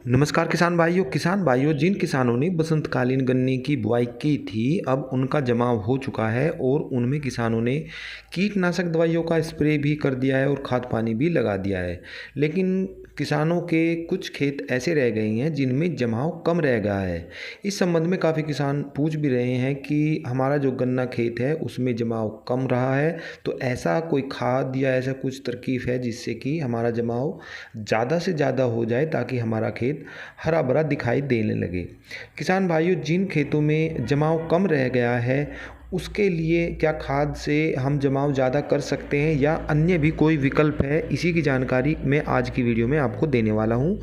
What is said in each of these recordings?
नमस्कार किसान भाइयों जिन किसानों ने बसंतकालीन गन्ने की बुआई की थी अब उनका जमाव हो चुका है और उनमें किसानों ने कीटनाशक दवाइयों का स्प्रे भी कर दिया है और खाद पानी भी लगा दिया है। लेकिन किसानों के कुछ खेत ऐसे रह गए हैं जिनमें जमाव कम रह गया है। इस संबंध में काफ़ी किसान पूछ भी रहे हैं कि हमारा जो गन्ना खेत है उसमें जमाव कम रहा है, तो ऐसा कोई खाद या ऐसा कुछ तरकीब है जिससे कि हमारा जमाव ज़्यादा से ज़्यादा हो जाए ताकि हमारा खेत हरा भरा दिखाई देने लगे। किसान भाइयों जिन खेतों में जमाव कम रह गया है उसके लिए क्या खाद से हम जमाव ज़्यादा कर सकते हैं या अन्य भी कोई विकल्प है, इसी की जानकारी मैं आज की वीडियो में आपको देने वाला हूँ।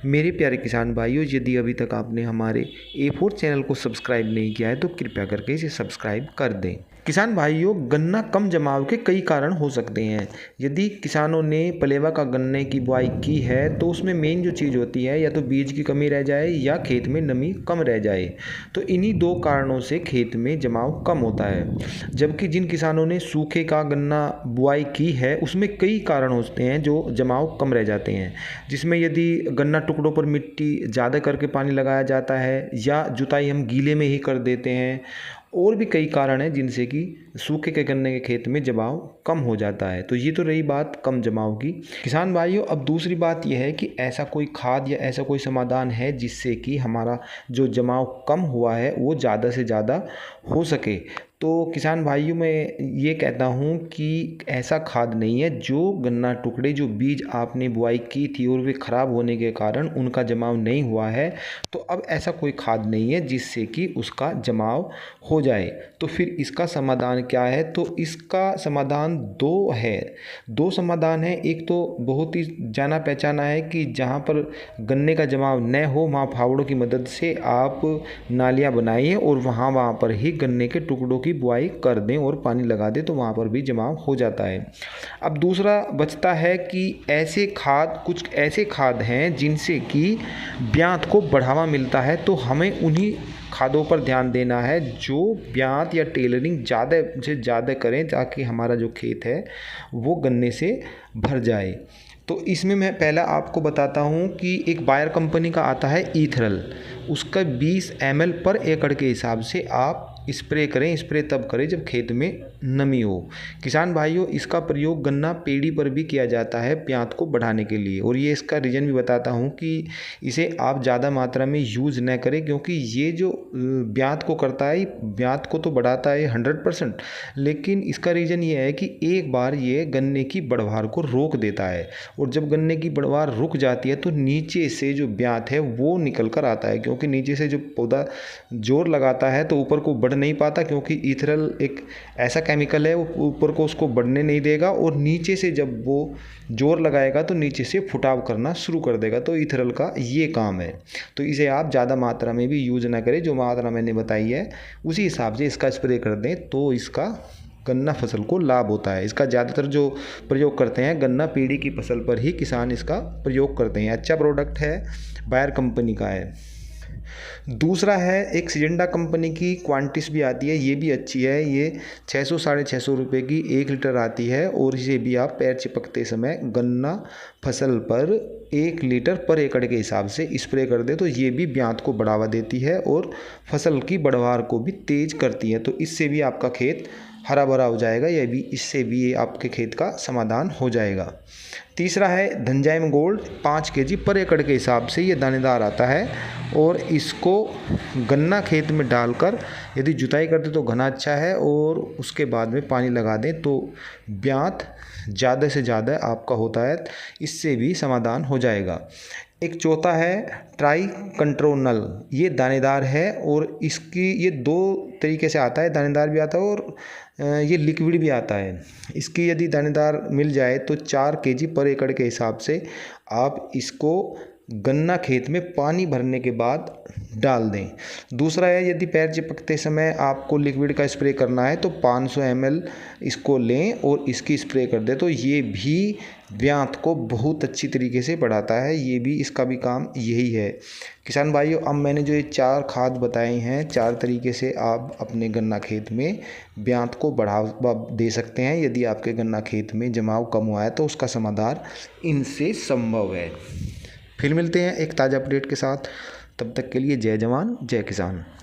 मेरे प्यारे किसान भाइयों यदि अभी तक आपने हमारे A4 चैनल को सब्सक्राइब नहीं किया है तो कृपया करके इसे सब्सक्राइब कर दें। किसान भाइयों गन्ना कम जमाव के कई कारण हो सकते हैं। यदि किसानों ने पलेवा का गन्ने की बुआई की है तो उसमें मेन जो चीज़ होती है या तो बीज की कमी रह जाए या खेत में नमी कम रह जाए, तो इन्हीं दो कारणों से खेत में जमाव कम होता है। जबकि जिन किसानों ने सूखे का गन्ना बुआई की है उसमें कई कारण होते हैं जो जमाव कम रह जाते हैं, जिसमें यदि गन्ना टुकड़ों पर मिट्टी ज़्यादा करके पानी लगाया जाता है या जुताई हम गीले में ही कर देते हैं, और भी कई कारण हैं जिनसे कि सूखे के गन्ने के खेत में जमाव कम हो जाता है। तो ये तो रही बात कम जमाव की। किसान भाइयों अब दूसरी बात यह है कि ऐसा कोई खाद या ऐसा कोई समाधान है जिससे कि हमारा जो जमाव कम हुआ है वो ज़्यादा से ज़्यादा हो सके। तो किसान भाइयों मैं ये कहता हूँ कि ऐसा खाद नहीं है। जो गन्ना टुकड़े जो बीज आपने बुआई की थी और वे ख़राब होने के कारण उनका जमाव नहीं हुआ है, तो अब ऐसा कोई खाद नहीं है जिससे कि उसका जमाव हो जाए। तो फिर इसका समाधान क्या है? तो इसका समाधान दो समाधान है। एक तो बहुत ही जाना पहचाना है कि जहाँ पर गन्ने का जमाव न हो वहाँ फावड़ों की मदद से आप नालियाँ बनाइए और वहाँ पर ही गन्ने के टुकड़ों की बुआई कर दें और पानी लगा दें, तो वहाँ पर भी जमाव हो जाता है। अब दूसरा बचता है कि कुछ ऐसे खाद हैं जिनसे कि ब्यात को बढ़ावा मिलता है, तो हमें उन्हीं खादों पर ध्यान देना है जो ब्यात या टेलरिंग ज़्यादा से ज़्यादा करें ताकि हमारा जो खेत है वो गन्ने से भर जाए। तो इसमें मैं पहला आपको बताता हूँ कि एक बायर कंपनी का आता है ईथरल, उसका 20 ml पर एकड़ के हिसाब से आप स्प्रे करें। स्प्रे तब करें जब खेत में नमी हो। किसान भाइयों इसका प्रयोग गन्ना पेड़ी पर भी किया जाता है ब्यात को बढ़ाने के लिए, और ये इसका रीज़न भी बताता हूँ कि इसे आप ज़्यादा मात्रा में यूज़ न करें, क्योंकि ये जो ब्यात को करता है ब्यात को तो बढ़ाता है 100%, लेकिन इसका रीज़न ये है कि एक बार ये गन्ने की बढ़वार को रोक देता है, और जब गन्ने की बढ़वार रुक जाती है तो नीचे से जो ब्यात है वो निकल कर आता है, क्योंकि नीचे से जो पौधा जोर लगाता है तो ऊपर को बढ़ नहीं पाता, क्योंकि ईथरल एक ऐसा केमिकल है वो ऊपर को उसको बढ़ने नहीं देगा, और नीचे से जब वो जोर लगाएगा तो नीचे से फुटाव करना शुरू कर देगा। तो ईथरल का ये काम है। तो इसे आप ज़्यादा मात्रा में भी यूज़ ना करें, जो मात्रा मैंने बताई है उसी हिसाब से इसका स्प्रे कर दें तो इसका गन्ना फसल को लाभ होता है। इसका ज़्यादातर जो प्रयोग करते हैं गन्ना पीढ़ी की फसल पर ही किसान इसका प्रयोग करते हैं। अच्छा प्रोडक्ट है, बायर कंपनी का है। दूसरा है एक सिजेंडा कंपनी की क्वांटिस भी आती है, ये भी अच्छी है। ये 600 650 रुपये की 1 लीटर आती है, और इसे भी आप पैर चिपकते समय गन्ना फसल पर 1 लीटर पर एकड़ के हिसाब से स्प्रे कर दे तो ये भी ब्यात को बढ़ावा देती है और फसल की बढ़वार को भी तेज़ करती है। तो इससे भी आपका खेत हरा भरा हो जाएगा, इससे भी आपके खेत का समाधान हो जाएगा। तीसरा है धनजाइम गोल्ड, 5 kg पर एकड़ के हिसाब से ये दानेदार आता है, और इसको गन्ना खेत में डालकर यदि जुताई कर दे तो घना अच्छा है, और उसके बाद में पानी लगा दें तो ब्यात ज़्यादा से ज़्यादा आपका होता है, इससे भी समाधान हो जाएगा। एक चौथा है ट्राई कंट्रोनल, ये दानेदार है और इसकी ये 2 तरीके से आता है, दानेदार भी आता है और ये लिक्विड भी आता है। इसकी यदि दानेदार मिल जाए तो 4 kg पर एकड़ के हिसाब से आप इसको गन्ना खेत में पानी भरने के बाद डाल दें। दूसरा है यदि पैर चिपकते समय आपको लिक्विड का स्प्रे करना है तो 500 ml इसको लें और इसकी स्प्रे कर दें, तो ये भी ब्यात को बहुत अच्छी तरीके से बढ़ाता है। ये भी इसका भी काम यही है। किसान भाइयों अब मैंने जो ये 4 खाद बताए हैं, 4 तरीके से आप अपने गन्ना खेत में ब्यात को बढ़ावा दे सकते हैं। यदि आपके गन्ना खेत में जमाव कम हुआ है तो उसका समाधान इनसे संभव है। फिर मिलते हैं एक ताज़ा अपडेट के साथ, तब तक के लिए जय जवान जय किसान।